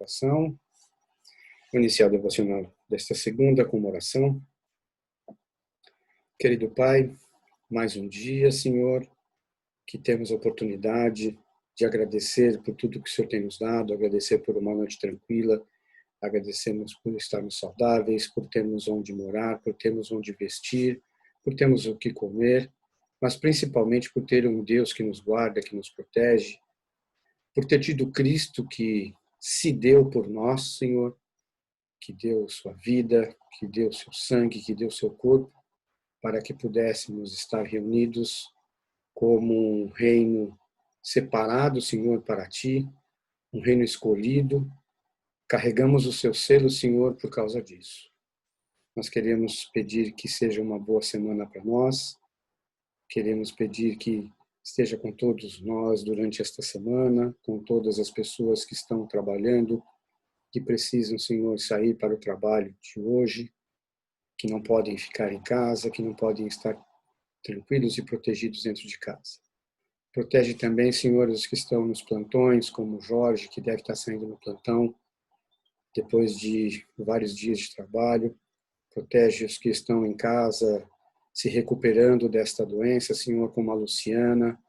oração. Vou iniciar o devocional desta segunda com uma oração. Querido Pai, mais um dia, Senhor, que temos a oportunidade de agradecer por tudo que o Senhor tem nos dado, agradecer por uma noite tranquila, agradecemos por estarmos saudáveis, por termos onde morar, por termos onde vestir, por termos o que comer, mas principalmente por ter um Deus que nos guarda, que nos protege, por ter tido Cristo que se deu por nós, Senhor, que deu sua vida, que deu seu sangue, que deu seu corpo, para que pudéssemos estar reunidos como um reino separado, Senhor, para Ti, um reino escolhido. Carregamos o seu selo, Senhor, por causa disso. Nós queremos pedir que seja uma boa semana para nós, queremos pedir que esteja com todos nós durante esta semana, com todas as pessoas que estão trabalhando, que precisam, Senhor, sair para o trabalho de hoje, que não podem ficar em casa, que não podem estar tranquilos e protegidos dentro de casa. Protege também, Senhor, os que estão nos plantões, como o Jorge, que deve estar saindo no plantão depois de vários dias de trabalho. Protege os que estão em casa se recuperando desta doença, Senhor, como a Luciana,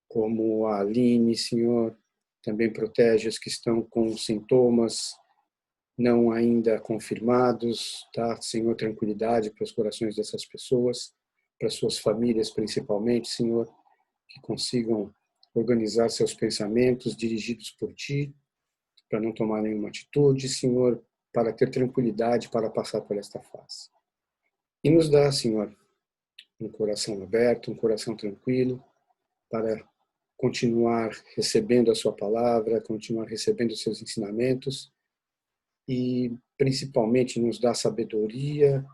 como a Aline, Senhor. Também protege os que estão com sintomas não ainda confirmados, tá? Senhor, tranquilidade para os corações dessas pessoas, para suas famílias principalmente, Senhor, que consigam organizar seus pensamentos dirigidos por Ti, para não tomar nenhuma atitude, Senhor, para ter tranquilidade para passar por esta fase. E nos dá, Senhor, um coração aberto, um coração tranquilo, para continuar recebendo a Sua palavra, continuar recebendo os Seus ensinamentos e, principalmente, nos dá sabedoria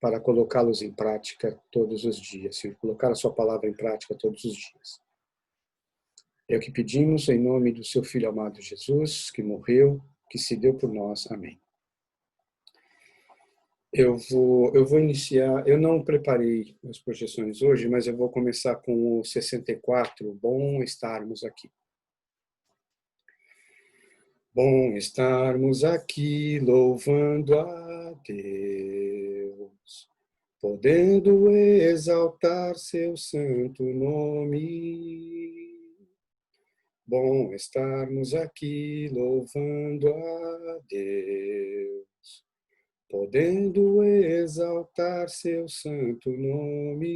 para colocá-los em prática todos os dias, Senhor, colocar a Sua palavra em prática todos os dias. É o que pedimos em nome do Seu Filho amado Jesus, que morreu, que se deu por nós. Amém. Eu vou iniciar, eu não preparei as projeções hoje, mas eu vou começar com o 64, bom estarmos aqui. Bom estarmos aqui louvando a Deus, podendo exaltar seu santo nome. Bom estarmos aqui louvando a Deus, podendo exaltar seu santo nome.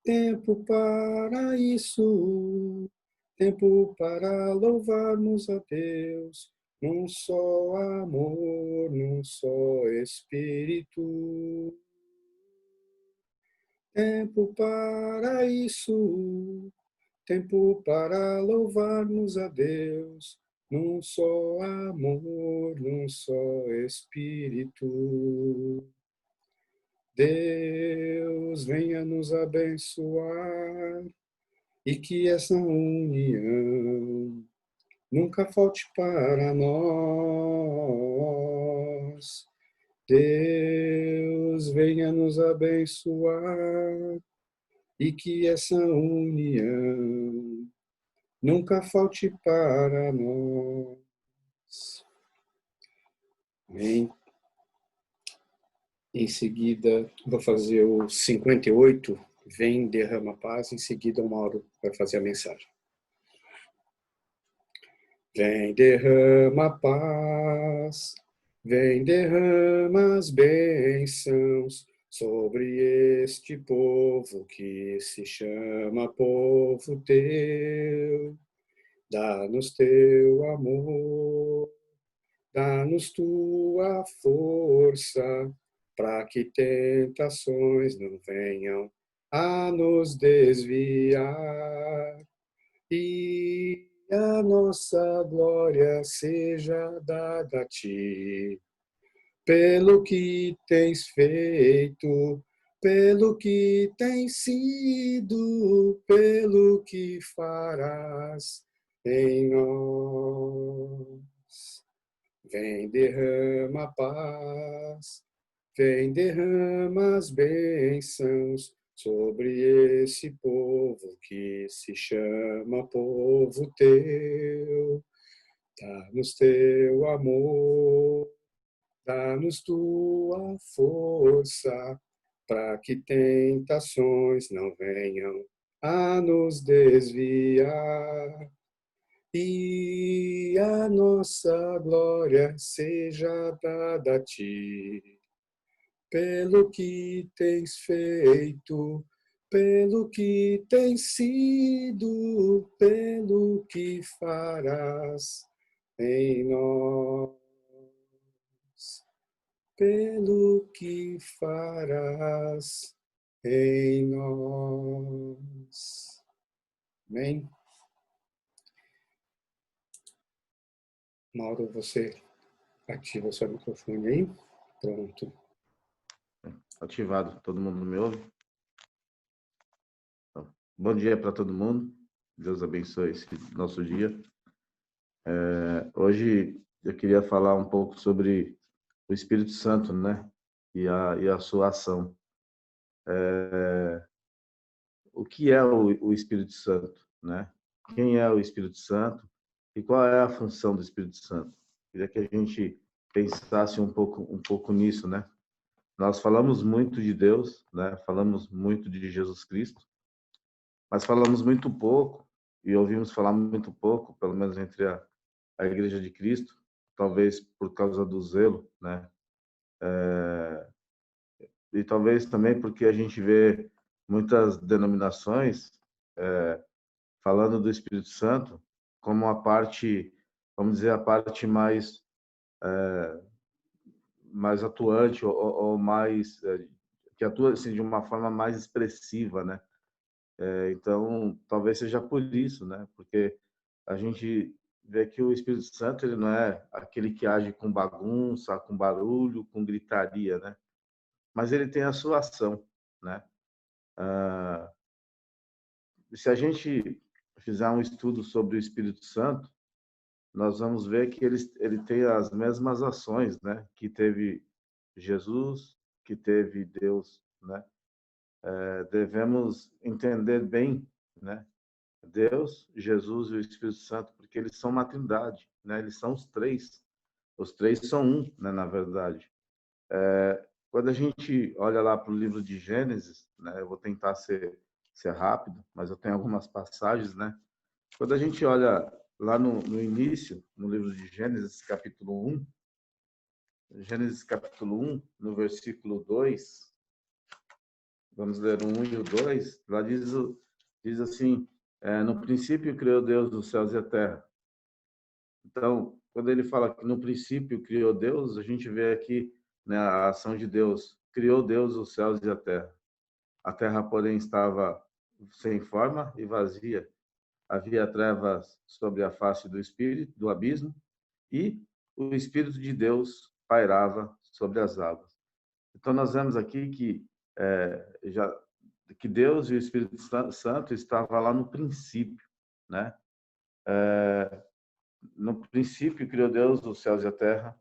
Tempo para isso, tempo para louvarmos a Deus, num só amor, num só Espírito. Tempo para isso, tempo para louvarmos a Deus, num só amor, num só Espírito. Deus venha nos abençoar e que essa união nunca falte para nós. Deus venha nos abençoar e que essa união nunca falte para nós. Amém. Em seguida, vou fazer o 58, vem, derrama paz. Em seguida, o Mauro vai fazer a mensagem. Vem, derrama paz, vem, derrama as bênçãos sobre este povo que se chama povo teu. Dá-nos teu amor, dá-nos tua força, para que tentações não venham a nos desviar. E a nossa glória seja dada a Ti, pelo que tens feito, pelo que tens sido, pelo que farás em nós. Vem, derrama paz, vem, derrama as bênçãos sobre esse povo que se chama povo teu. Dá-nos teu amor, dá-nos tua força, para que tentações não venham a nos desviar. E a nossa glória seja dada a ti, pelo que tens feito, pelo que tens sido, pelo que farás em nós, pelo que farás em nós. Amém? Mauro, você ativa o seu microfone aí. Pronto. Ativado. Todo mundo me ouve? Bom dia para todo mundo. Deus abençoe esse nosso dia. Hoje eu queria falar um pouco sobre o Espírito Santo, né? E a sua ação. O que é o Espírito Santo, né? Quem é o Espírito Santo e qual é a função do Espírito Santo? Queria que a gente pensasse um pouco nisso, né? Nós falamos muito de Deus, né? Falamos muito de Jesus Cristo, mas falamos muito pouco e ouvimos falar muito pouco, pelo menos entre a Igreja de Cristo, talvez por causa do zelo, né? E talvez também porque a gente vê muitas denominações falando do Espírito Santo como a parte, vamos dizer, a parte mais atuante ou mais que atua assim, de uma forma mais expressiva, né? Então, talvez seja por isso, né? Porque a gente vê que o Espírito Santo ele não é aquele que age com bagunça, com barulho, com gritaria, né? Mas ele tem a sua ação, né? Se a gente fizer um estudo sobre o Espírito Santo, nós vamos ver que ele tem as mesmas ações, né? Que teve Jesus, que teve Deus, né? Devemos entender bem, né? Deus, Jesus e o Espírito Santo, porque eles são uma trindade, né? Eles são os três. Os três são um, né? Na verdade. Quando a gente olha lá para o livro de Gênesis, né? Eu vou tentar ser rápido, mas eu tenho algumas passagens, né? Quando a gente olha lá no início, no livro de Gênesis, capítulo 1, Gênesis capítulo 1, no versículo 2, vamos ler o 1 e o 2, lá diz assim, no princípio criou Deus os céus e a terra. Então, quando ele fala que no princípio criou Deus, a gente vê aqui, né, a ação de Deus. Criou Deus os céus e a terra. A terra, porém, estava sem forma e vazia. Havia trevas sobre a face do espírito, do abismo, e o Espírito de Deus pairava sobre as águas. Então, nós vemos aqui que Deus e o Espírito Santo estavam lá no princípio, né? No princípio criou Deus os céus e a terra,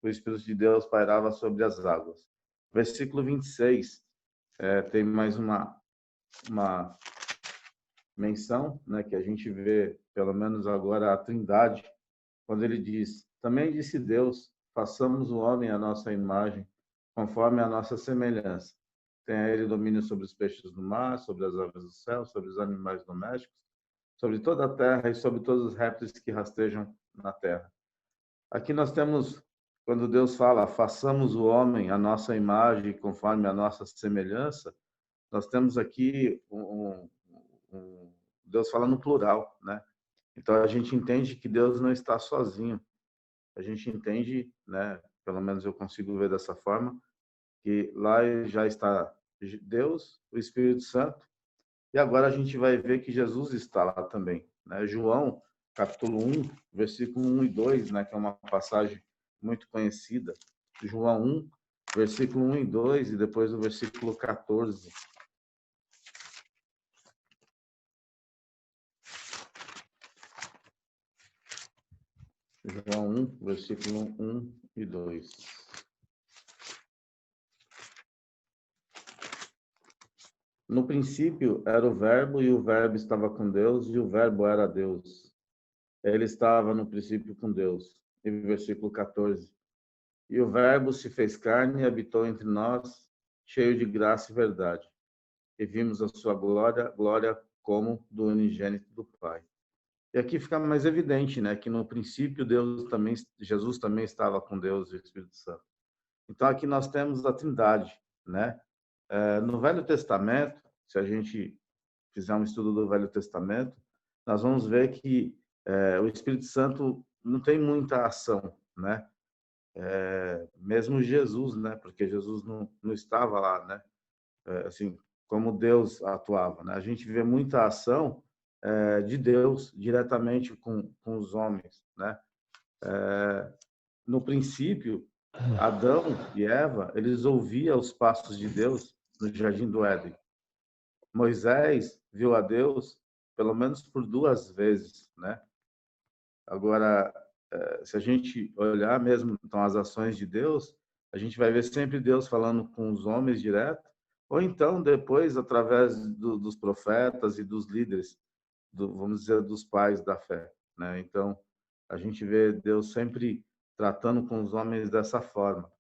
o Espírito de Deus pairava sobre as águas. Versículo 26, tem mais uma menção, né, que a gente vê, pelo menos agora, a Trindade, quando ele diz: também disse Deus, façamos o homem à nossa imagem, conforme a nossa semelhança. Tenha ele domínio sobre os peixes do mar, sobre as aves do céu, sobre os animais domésticos, sobre toda a terra e sobre todos os répteis que rastejam na terra. Aqui nós temos, quando Deus fala, façamos o homem à nossa imagem, conforme a nossa semelhança, nós temos aqui Deus fala no plural, né? Então a gente entende que Deus não está sozinho. A gente entende, né? Pelo menos eu consigo ver dessa forma, que lá já está Deus, o Espírito Santo, e agora a gente vai ver que Jesus está lá também, né? João, capítulo 1, versículo 1 e 2, né, que é uma passagem muito conhecida. João 1, versículo 1 e 2 e depois o versículo 14. João 1, versículo 1 e 2. No princípio era o Verbo, e o Verbo estava com Deus, e o Verbo era Deus. ele estava no princípio com Deus. E versículo 14. E o Verbo se fez carne e habitou entre nós, cheio de graça e verdade. E vimos a sua glória, glória como do unigênito do Pai. E aqui fica mais evidente, né, que no princípio Jesus também estava com Deus e o Espírito Santo. Então aqui nós temos a Trindade, né? No Velho Testamento, se a gente fizer um estudo do Velho Testamento, nós vamos ver que o Espírito Santo não tem muita ação, né? Mesmo Jesus, né? Porque Jesus não estava lá, né? Assim, como Deus atuava, né? A gente vê muita ação de Deus diretamente com os homens, né? No princípio, Adão e Eva, eles ouviam os passos de Deus no Jardim do Éden. Moisés viu a Deus pelo menos por 2 vezes, né? Agora, se a gente olhar mesmo então as ações de Deus, a gente vai ver sempre Deus falando com os homens direto, ou então depois através dos profetas e dos líderes, vamos dizer, dos pais da fé, né? Então, a gente vê Deus sempre tratando com os homens dessa forma.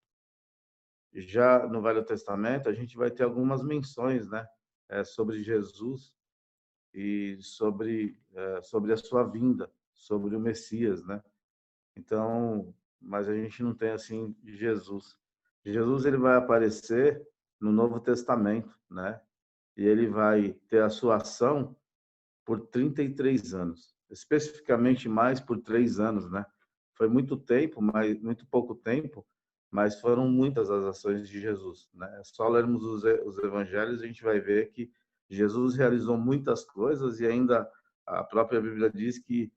Já no Velho Testamento, a gente vai ter algumas menções, né, sobre Jesus e sobre a sua vinda, sobre o Messias, né? Então, mas a gente não tem assim Jesus. Jesus ele vai aparecer no Novo Testamento, né? E ele vai ter a sua ação por 33 anos, especificamente mais por 3 anos, né? Foi muito tempo, mas muito pouco tempo, mas foram muitas as ações de Jesus, né? É só lermos os evangelhos, a gente vai ver que Jesus realizou muitas coisas e ainda a própria Bíblia diz que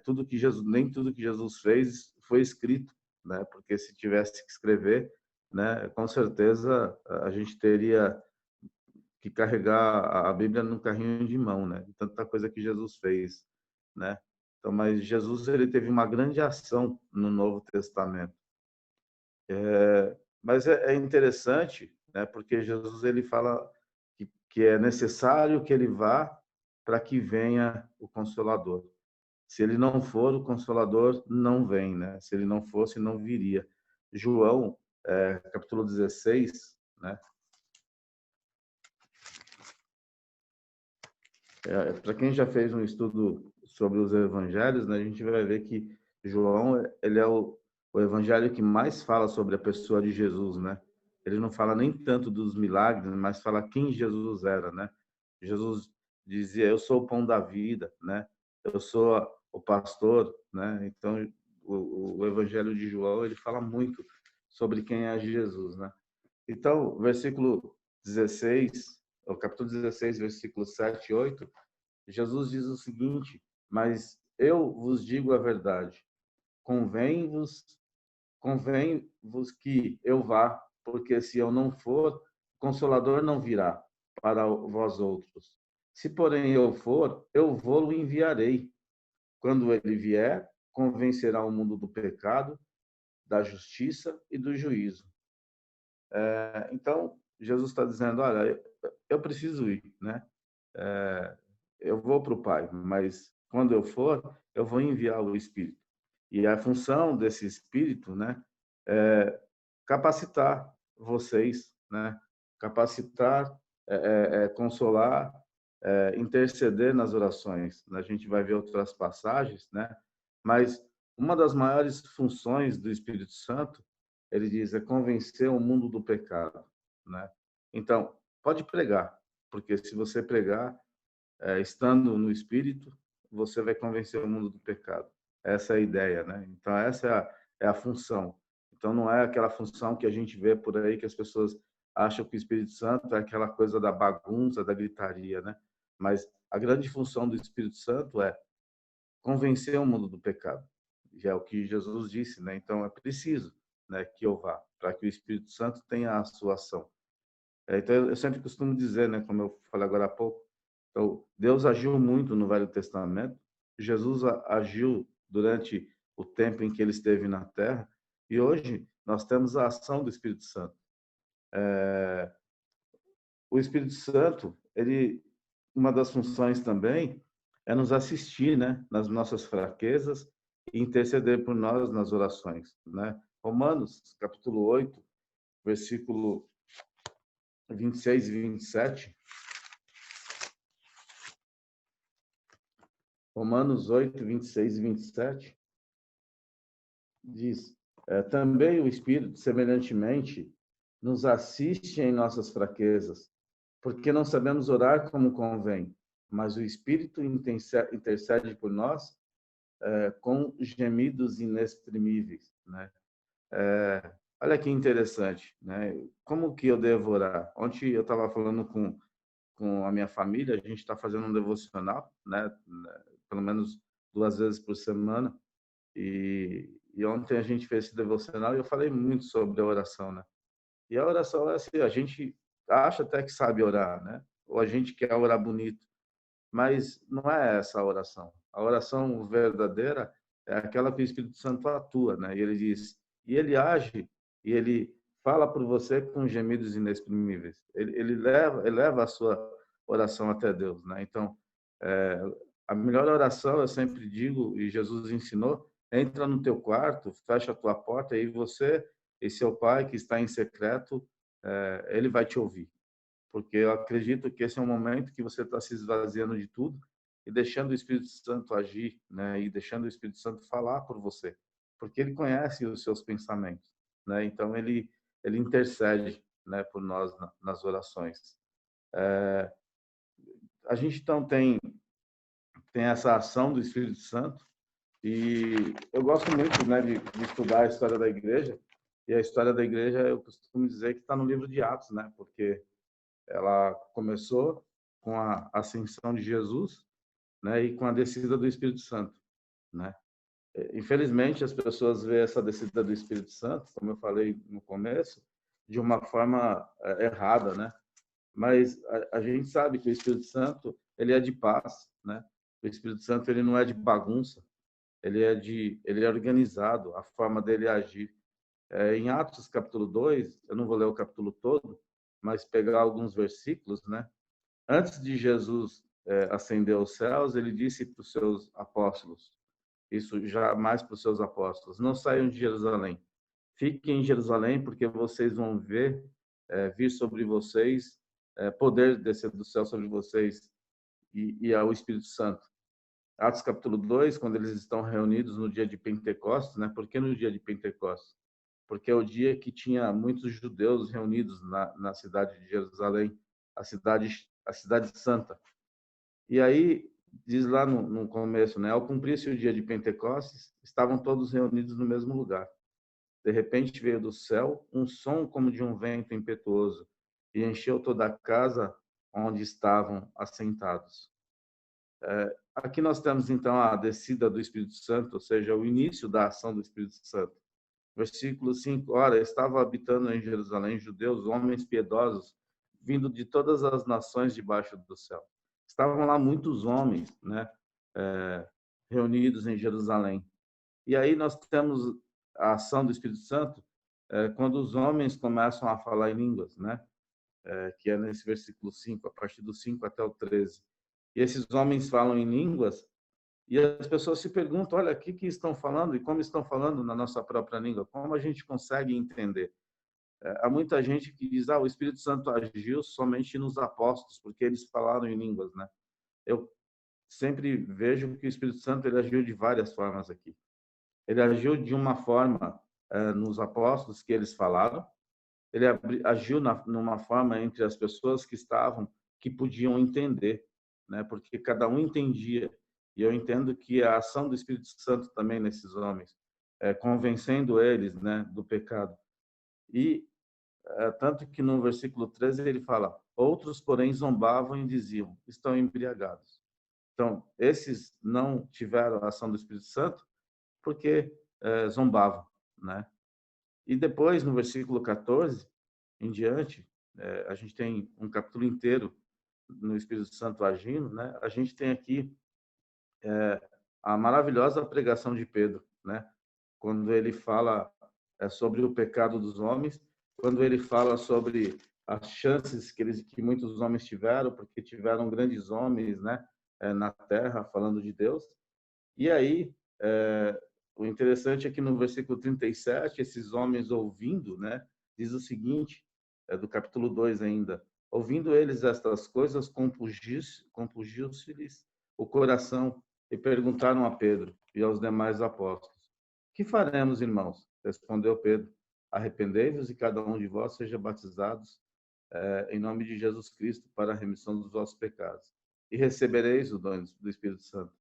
tudo que Jesus, nem tudo que Jesus fez foi escrito, né? Porque se tivesse que escrever, né, com certeza a gente teria que carregar a Bíblia no carrinho de mão, né? Tanta coisa que Jesus fez, né? Então, mas Jesus ele teve uma grande ação no Novo Testamento. Mas é interessante, né? Porque Jesus ele fala que é necessário que ele vá para que venha o Consolador. Se ele não for, o Consolador não vem, né? Se ele não fosse, não viria. João, capítulo 16, né? Para quem já fez um estudo sobre os evangelhos, né, a gente vai ver que João ele é o evangelho que mais fala sobre a pessoa de Jesus, né? Ele não fala nem tanto dos milagres, mas fala quem Jesus era, né? Jesus dizia: "Eu sou o pão da vida", né? "Eu sou o pastor", né? Então o evangelho de João ele fala muito sobre quem é Jesus, né? Então, versículo 16, o capítulo 16, versículo 7 e 8, Jesus diz o seguinte: "Mas eu vos digo a verdade, convém-vos convém-vos que eu vá, porque se eu não for, o Consolador não virá para vós outros. Se, porém, eu for, eu vou-lo enviarei. Quando ele vier, convencerá o mundo do pecado, da justiça e do juízo." Então, Jesus está dizendo: olha, eu preciso ir, né? Eu vou para o Pai, mas quando eu for, eu vou enviar o Espírito. E a função desse Espírito, né, é capacitar vocês, né? Capacitar, consolar, interceder nas orações. A gente vai ver outras passagens, né? Mas uma das maiores funções do Espírito Santo, ele diz, é convencer o mundo do pecado, né? Então, pode pregar, porque se você pregar, estando no Espírito, você vai convencer o mundo do pecado. Essa é a ideia, né? Então, essa é a função. Então, não é aquela função que a gente vê por aí, que as pessoas acham que o Espírito Santo é aquela coisa da bagunça, da gritaria, né? Mas a grande função do Espírito Santo é convencer o mundo do pecado. E é o que Jesus disse, né? Então, é preciso, né, que eu vá, para que o Espírito Santo tenha a sua ação. Então, eu sempre costumo dizer, né, como eu falei agora há pouco, então, Deus agiu muito no Velho Testamento, Jesus agiu durante o tempo em que ele esteve na Terra, e hoje nós temos a ação do Espírito Santo. O Espírito Santo, ele, uma das funções também é nos assistir, né, nas nossas fraquezas e interceder por nós nas orações, né? Romanos, capítulo 8, versículo 26 e 27. Romanos 8, 26 e 27 diz: também o Espírito, semelhantemente, nos assiste em nossas fraquezas, porque não sabemos orar como convém, mas o Espírito intercede por nós com gemidos inexprimíveis, né? Olha que interessante, né? Como que eu devo orar? Ontem eu estava falando com a minha família, a gente está fazendo um devocional, né? Pelo menos 2 vezes por semana. E ontem a gente fez esse devocional e eu falei muito sobre a oração, né? E a oração é assim, a gente acha até que sabe orar, né? Ou a gente quer orar bonito, mas não é essa a oração. A oração verdadeira é aquela que o Espírito Santo atua, né? E ele diz, e ele age, e ele fala por você com gemidos inexprimíveis. Ele eleva a sua oração até Deus, né? Então, é, a melhor oração, eu sempre digo, e Jesus ensinou, entra no teu quarto, fecha a tua porta, e você e seu pai que está em secreto, ele vai te ouvir, porque eu acredito que esse é um momento que você está se esvaziando de tudo e deixando o Espírito Santo agir, né? E deixando o Espírito Santo falar por você, porque ele conhece os seus pensamentos, né? Então ele intercede, né, por nós nas orações. A gente então tem essa ação do Espírito Santo e eu gosto muito, né, de estudar a história da igreja. E a história da igreja eu costumo dizer que está no livro de Atos, né? Porque ela começou com a ascensão de Jesus, né, e com a descida do Espírito Santo, né? Infelizmente, as pessoas veem essa descida do Espírito Santo, como eu falei no começo, de uma forma errada, né? Mas a gente sabe que o Espírito Santo, ele é de paz, né? O Espírito Santo, ele não é de bagunça, ele é organizado, a forma dele agir. Em Atos capítulo 2, eu não vou ler o capítulo todo, mas pegar alguns versículos, né? Antes de Jesus ascender aos céus, ele disse para os seus apóstolos, isso já mais para os seus apóstolos, não saiam de Jerusalém, fiquem em Jerusalém, porque vocês vão ver vir sobre vocês poder descer do céu sobre vocês e ao Espírito Santo. Atos capítulo 2, quando eles estão reunidos no dia de Pentecostes, né? Por que no dia de Pentecostes? Porque é o dia que tinha muitos judeus reunidos na cidade de Jerusalém, a cidade santa. E aí, diz lá no começo, né? Ao cumprir-se o dia de Pentecostes, estavam todos reunidos no mesmo lugar. De repente veio do céu um som como de um vento impetuoso e encheu toda a casa onde estavam assentados. Aqui nós temos, então, a descida do Espírito Santo, ou seja, o início da ação do Espírito Santo. Versículo 5, ora, estava habitando em Jerusalém judeus, homens piedosos, vindo de todas as nações debaixo do céu. Estavam lá muitos homens, né, reunidos em Jerusalém. E aí nós temos a ação do Espírito Santo quando os homens começam a falar em línguas, né, que é nesse versículo 5, a partir do 5 até o 13. E esses homens falam em línguas e as pessoas se perguntam, olha, o que estão falando e como estão falando na nossa própria língua? Como a gente consegue entender? Há muita gente que diz, o Espírito Santo agiu somente nos apóstolos, porque eles falaram em línguas, né? Eu sempre vejo que o Espírito Santo ele agiu de várias formas aqui. Ele agiu de uma forma nos apóstolos que eles falaram, ele agiu numa forma entre as pessoas que estavam, que podiam entender, né? Porque cada um entendia. E eu entendo que a ação do Espírito Santo também nesses homens, convencendo eles, né, do pecado. E tanto que no versículo 13 ele fala: outros, porém, zombavam e diziam: estão embriagados. Então, esses não tiveram a ação do Espírito Santo porque zombavam, né? E depois, no versículo 14 em diante, a gente tem um capítulo inteiro no Espírito Santo agindo, né? A gente tem aqui a maravilhosa pregação de Pedro, né? Quando ele fala sobre o pecado dos homens, quando ele fala sobre as chances que muitos homens tiveram, porque tiveram grandes homens, né? na terra, falando de Deus. E aí, o interessante é que no versículo 37, esses homens ouvindo, né, diz o seguinte, do capítulo 2 ainda: ouvindo eles estas coisas, compungiu-se-lhes o coração e perguntaram a Pedro e aos demais apóstolos: que faremos, irmãos? Respondeu Pedro: arrependei-vos e cada um de vós seja batizados em nome de Jesus Cristo para a remissão dos vossos pecados e recebereis o dom do Espírito Santo.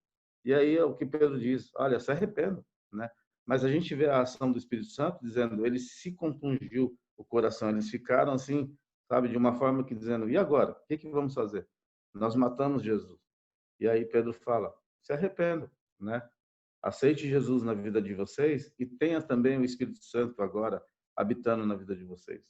E aí é o que Pedro diz: olha, se arrependam, né? Mas a gente vê a ação do Espírito Santo dizendo, ele se compungiu o coração, eles ficaram assim, sabe, de uma forma que dizendo, e agora? O que vamos fazer? Nós matamos Jesus. E aí Pedro fala, se arrependam, né? Aceite Jesus na vida de vocês e tenha também o Espírito Santo agora habitando na vida de vocês.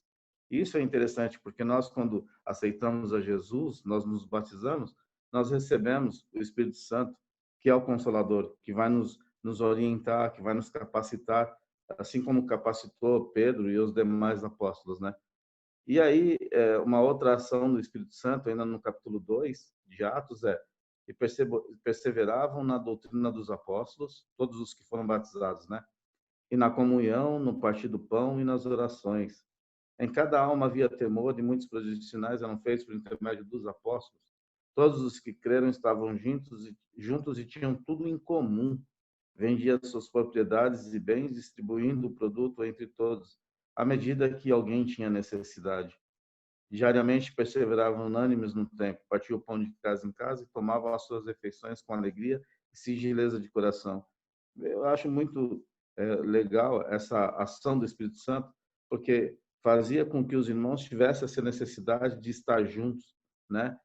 Isso é interessante porque nós, quando aceitamos a Jesus, nós nos batizamos, nós recebemos o Espírito Santo, que é o Consolador, que vai nos orientar, que vai nos capacitar, assim como capacitou Pedro e os demais apóstolos, né? E aí, uma outra ação do Espírito Santo, ainda no capítulo 2 de Atos, e perseveravam na doutrina dos apóstolos, todos os que foram batizados, né? E na comunhão, no partir do pão e nas orações. Em cada alma havia temor e muitos prodígios e sinais eram feitos por intermédio dos apóstolos. Todos os que creram estavam juntos e tinham tudo em comum. Vendia suas propriedades e bens, distribuindo o produto entre todos, à medida que alguém tinha necessidade. Diariamente perseveravam unânimes no templo, partiam o pão de casa em casa e tomavam as suas refeições com alegria e singeleza de coração. Eu acho muito legal essa ação do Espírito Santo, porque fazia com que os irmãos tivessem essa necessidade de estar juntos, né?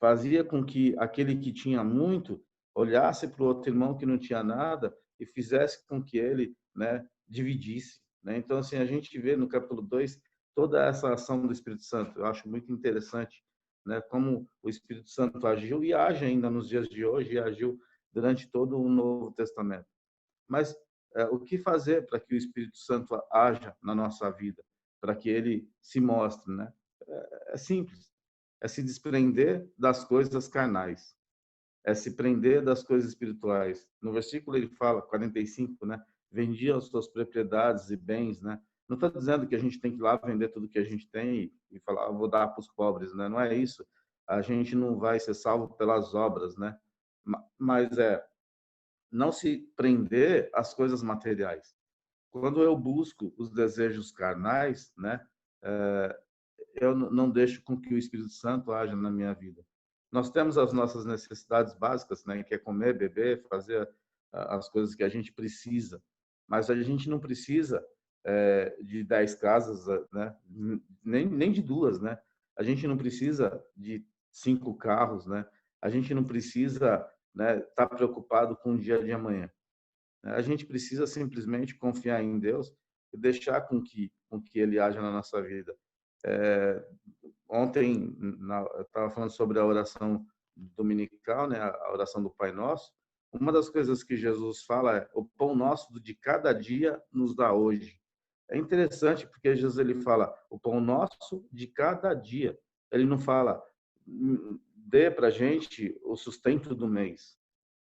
Fazia com que aquele que tinha muito olhasse para o outro irmão que não tinha nada e fizesse com que ele, né, dividisse, né? Então, assim, a gente vê no capítulo 2 toda essa ação do Espírito Santo. Eu acho muito interessante, né, como o Espírito Santo agiu e age ainda nos dias de hoje e agiu durante todo o Novo Testamento. Mas o que fazer para que o Espírito Santo haja na nossa vida, para que ele se mostre, né? É simples, é se desprender das coisas carnais, é se prender das coisas espirituais. No versículo ele fala, 45, né? Vendia as suas propriedades e bens, né? Não está dizendo que a gente tem que ir lá vender tudo que a gente tem e falar, vou dar para os pobres, né? Não é isso. A gente não vai ser salvo pelas obras, né? Mas não se prender às coisas materiais. Quando eu busco os desejos carnais, né? Eu não deixo com que o Espírito Santo haja na minha vida. Nós temos as nossas necessidades básicas, né, que é comer, beber, fazer as coisas que a gente precisa, mas a gente não precisa de 10 casas, né, nem de duas, né? A gente não precisa de 5 carros, né? A gente não precisa, né, estar preocupado com o dia de amanhã. A gente precisa simplesmente confiar em Deus e deixar com que Ele haja na nossa vida. Ontem eu estava falando sobre a oração dominical, né, a oração do Pai Nosso. Uma das coisas que Jesus fala é: o pão nosso de cada dia nos dá hoje. É interessante porque Jesus ele fala o pão nosso de cada dia. Ele não fala dê para gente o sustento do mês,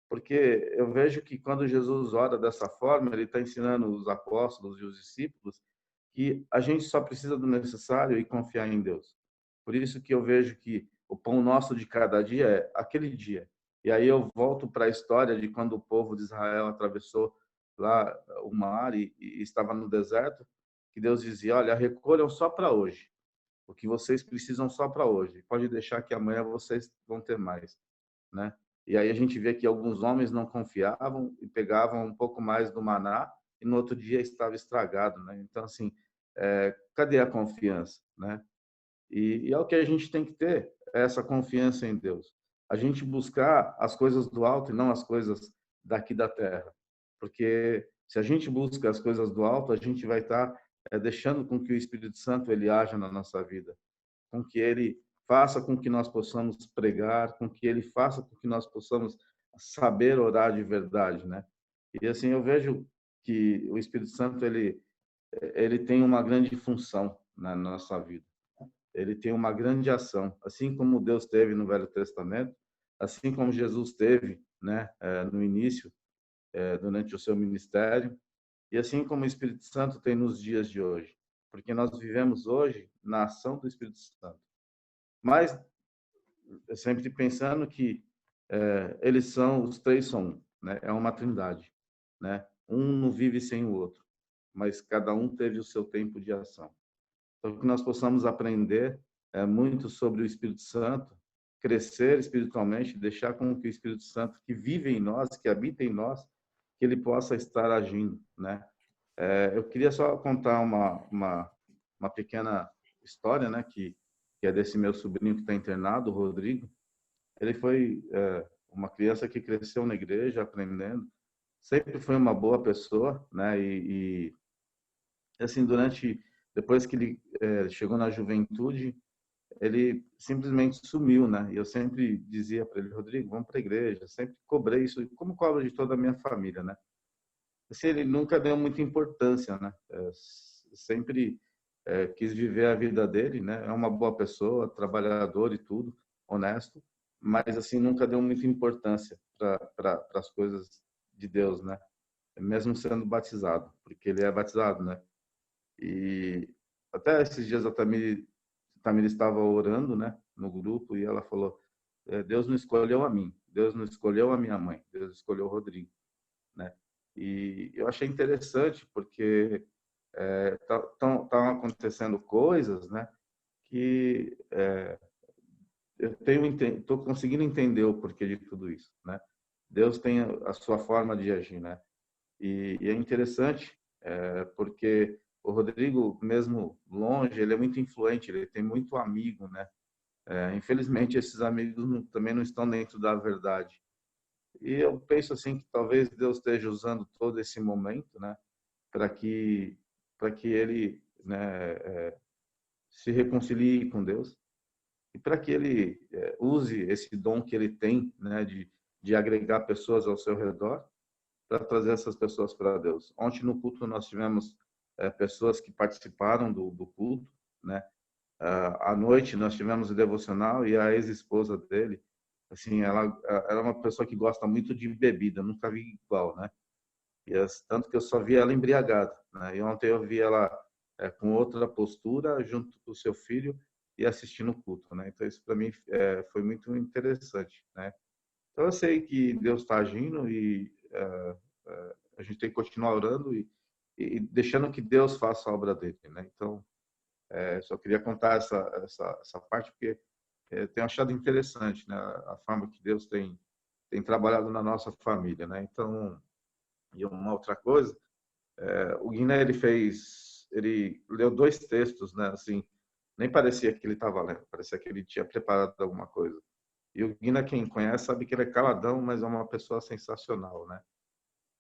porque eu vejo que quando Jesus ora dessa forma, ele está ensinando os apóstolos e os discípulos que a gente só precisa do necessário e confiar em Deus. Por isso que eu vejo que o pão nosso de cada dia é aquele dia. E aí eu volto para a história de quando o povo de Israel atravessou lá o mar e estava no deserto, que Deus dizia: olha, recolham só para hoje, o que vocês precisam só para hoje. Pode deixar que amanhã vocês vão ter mais, né? E aí a gente vê que alguns homens não confiavam e pegavam um pouco mais do maná e no outro dia estava estragado, né? Então, assim, cadê a confiança, né? E é o que a gente tem que ter, essa confiança em Deus. A gente buscar as coisas do alto e não as coisas daqui da terra. Porque se a gente busca as coisas do alto, a gente vai estar deixando com que o Espírito Santo ele haja na nossa vida, com que ele faça com que nós possamos pregar, com que ele faça com que nós possamos saber orar de verdade, né? E assim eu vejo que o Espírito Santo ele tem uma grande função na nossa vida. Ele tem uma grande ação, assim como Deus teve no Velho Testamento, assim como Jesus teve, né, no início, durante o seu ministério, e assim como o Espírito Santo tem nos dias de hoje, porque nós vivemos hoje na ação do Espírito Santo. Mas sempre pensando que eles são, os três são um, né? É uma trindade, né? Um não vive sem o outro, mas cada um teve o seu tempo de ação. Então, que nós possamos aprender muito sobre o Espírito Santo, crescer espiritualmente, deixar com que o Espírito Santo que vive em nós, que habita em nós, que ele possa estar agindo, né? Eu queria só contar uma pequena história, né? Que é desse meu sobrinho que está internado, o Rodrigo. Ele foi uma criança que cresceu na igreja, aprendendo. Sempre foi uma boa pessoa, né? E assim, depois que ele chegou na juventude, ele simplesmente sumiu, né? E eu sempre dizia para ele, Rodrigo, vamos para a igreja. Sempre cobrei isso, como cobro de toda a minha família, né? Assim, ele nunca deu muita importância, né? Sempre quis viver a vida dele, né? É uma boa pessoa, trabalhador e tudo, honesto, mas assim nunca deu muita importância para as coisas de Deus, né? Mesmo sendo batizado, porque ele é batizado, né? E até esses dias a Tamir estava orando, né? No grupo e ela falou: Deus não escolheu a mim, Deus não escolheu a minha mãe, Deus escolheu o Rodrigo, né? E eu achei interessante porque estão acontecendo coisas, né? Que eu estou conseguindo entender o porquê de tudo isso, né? Deus tem a sua forma de agir, né? E é interessante porque o Rodrigo, mesmo longe, ele é muito influente, ele tem muito amigo, né? Infelizmente, esses amigos também não estão dentro da verdade. E eu penso assim que talvez Deus esteja usando todo esse momento, né? Para que ele, né, se reconcilie com Deus e para que ele use esse dom que ele tem, né, de agregar pessoas ao seu redor para trazer essas pessoas para Deus. Ontem no culto nós tivemos pessoas que participaram do culto, né? À noite nós tivemos o devocional e a ex-esposa dele, assim, ela era uma pessoa que gosta muito de bebida, nunca vi igual, né? Tanto que eu só vi ela embriagada, né? E ontem eu vi ela com outra postura, junto com o seu filho e assistindo o culto, né? Então isso para mim foi muito interessante, né? Então eu sei que Deus está agindo e a gente tem que continuar orando e deixando que Deus faça a obra dele, né? Então só queria contar essa parte porque tenho achado interessante, né? A forma que Deus tem trabalhado na nossa família, né? Então, e uma outra coisa, o Guiné ele leu dois textos, né? Assim, nem parecia que ele estava lendo, parecia que ele tinha preparado alguma coisa. E o Guiné, quem conhece, sabe que ele é caladão, mas é uma pessoa sensacional, né?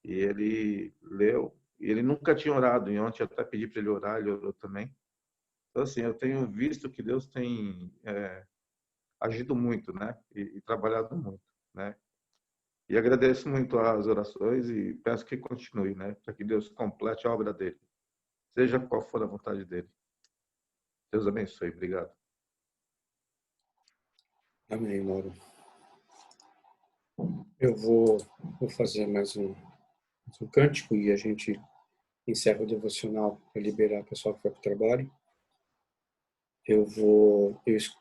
E ele leu, e ele nunca tinha orado, e ontem eu até pedi para ele orar, ele orou também. Então, assim, eu tenho visto que Deus tem agido muito, né? E trabalhado muito, né? E agradeço muito as orações e peço que continue, né? Para que Deus complete a obra dele, seja qual for a vontade dele. Deus abençoe. Obrigado. Amém, Mauro. Eu vou fazer mais um cântico e a gente encerra o devocional para liberar o pessoal que vai para o trabalho. Eu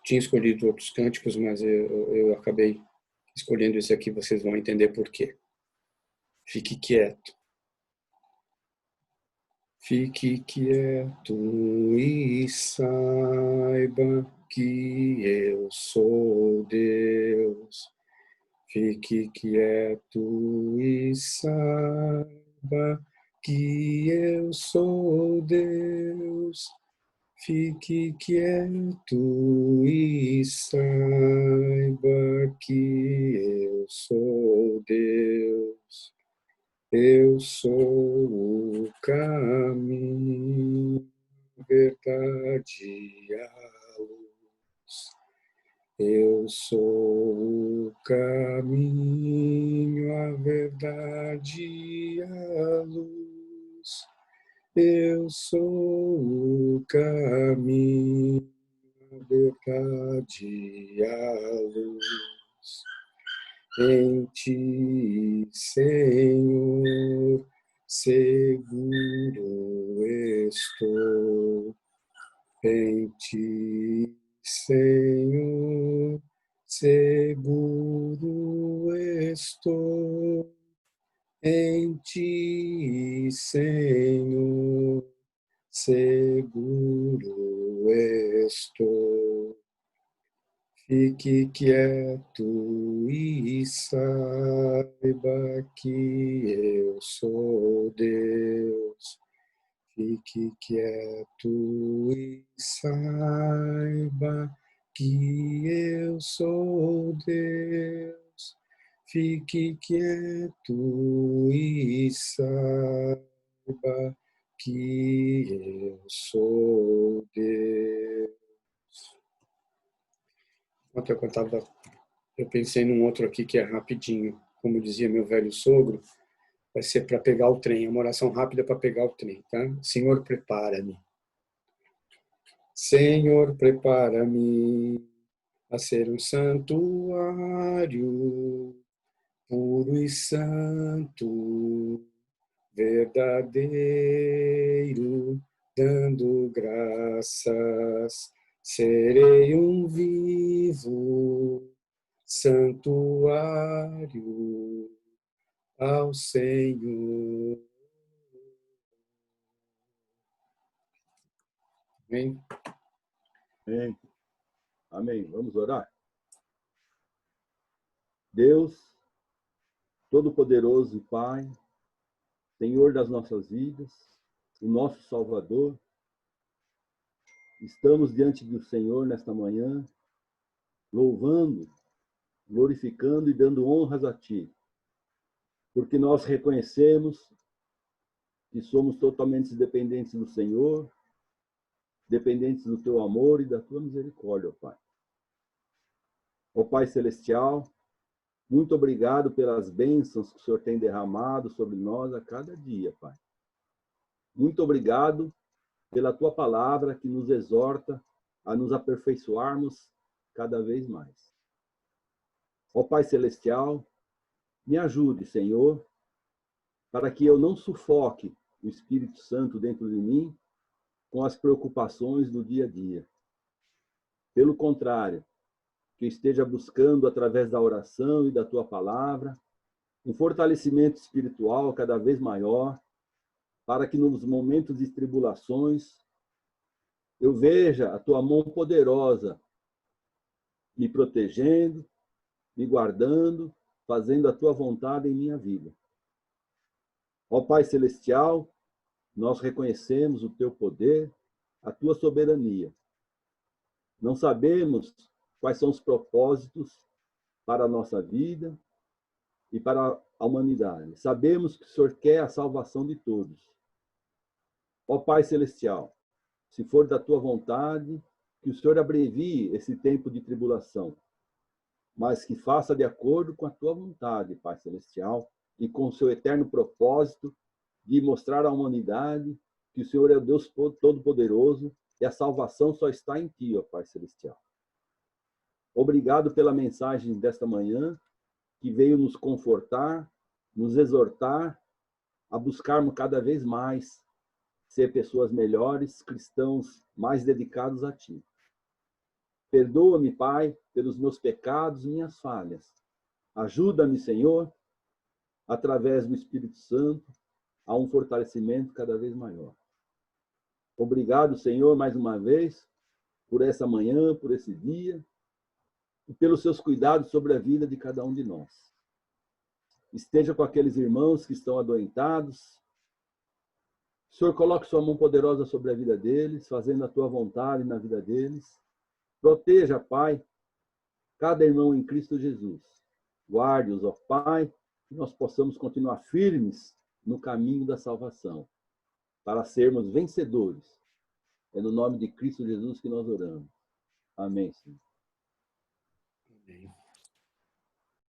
tinha escolhido outros cânticos, mas eu acabei escolhendo esse aqui, vocês vão entender por quê. Fique quieto. Fique quieto e saiba que eu sou Deus. Fique quieto e saiba que eu sou Deus. Fique quieto e saiba que eu sou Deus. Eu sou o caminho, a verdade e a luz. Eu sou o caminho, a verdade e a luz. Eu sou o caminho, a verdade e a luz. Em ti, Senhor, seguro estou. Em ti, Senhor, seguro estou. Em ti, Senhor, seguro estou. Fique quieto e saiba que eu sou Deus. Fique quieto e saiba que eu sou Deus. Fique quieto e saiba que eu sou Deus. Ontem eu pensei num outro aqui que é rapidinho. Como dizia meu velho sogro, vai ser para pegar o trem. É uma oração rápida para pegar o trem, tá? Senhor, prepara-me. Senhor, prepara-me a ser um santuário puro e santo, verdadeiro, dando graças. Serei um vivo santuário ao Senhor. Amém? Amém. Amém. Vamos orar? Deus, Todo-Poderoso e Pai, Senhor das nossas vidas, o nosso Salvador, estamos diante do Senhor nesta manhã, louvando, glorificando e dando honras a Ti, porque nós reconhecemos que somos totalmente dependentes do Senhor, dependentes do Teu amor e da Tua misericórdia, ó Pai. Ó Pai Celestial, muito obrigado pelas bênçãos que o Senhor tem derramado sobre nós a cada dia, Pai. Muito obrigado pela Tua palavra que nos exorta a nos aperfeiçoarmos cada vez mais. Ó Pai Celestial, me ajude, Senhor, para que eu não sufoque o Espírito Santo dentro de mim com as preocupações do dia a dia. Pelo contrário, que eu esteja buscando, através da oração e da Tua palavra, um fortalecimento espiritual cada vez maior, para que nos momentos de tribulações eu veja a Tua mão poderosa me protegendo, me guardando, fazendo a Tua vontade em minha vida. Ó Pai Celestial, nós reconhecemos o Teu poder, a Tua soberania. Não sabemos quais são os propósitos para a nossa vida e para a humanidade. Sabemos que o Senhor quer a salvação de todos. Ó Pai Celestial, se for da Tua vontade, que o Senhor abrevie esse tempo de tribulação, mas que faça de acordo com a Tua vontade, Pai Celestial, e com o Seu eterno propósito de mostrar à humanidade que o Senhor é o Deus Todo-Poderoso e a salvação só está em Ti, ó Pai Celestial. Obrigado pela mensagem desta manhã, que veio nos confortar, nos exortar a buscarmos cada vez mais ser pessoas melhores, cristãos mais dedicados a Ti. Perdoa-me, Pai, pelos meus pecados e minhas falhas. Ajuda-me, Senhor, através do Espírito Santo, a um fortalecimento cada vez maior. Obrigado, Senhor, mais uma vez, por essa manhã, por esse dia, e pelos seus cuidados sobre a vida de cada um de nós. Esteja com aqueles irmãos que estão adoentados. O Senhor, coloque sua mão poderosa sobre a vida deles, fazendo a Tua vontade na vida deles. Proteja, Pai, cada irmão em Cristo Jesus. Guarde-os, ó Pai, que nós possamos continuar firmes no caminho da salvação, para sermos vencedores. É no nome de Cristo Jesus que nós oramos. Amém, Senhor. Amém.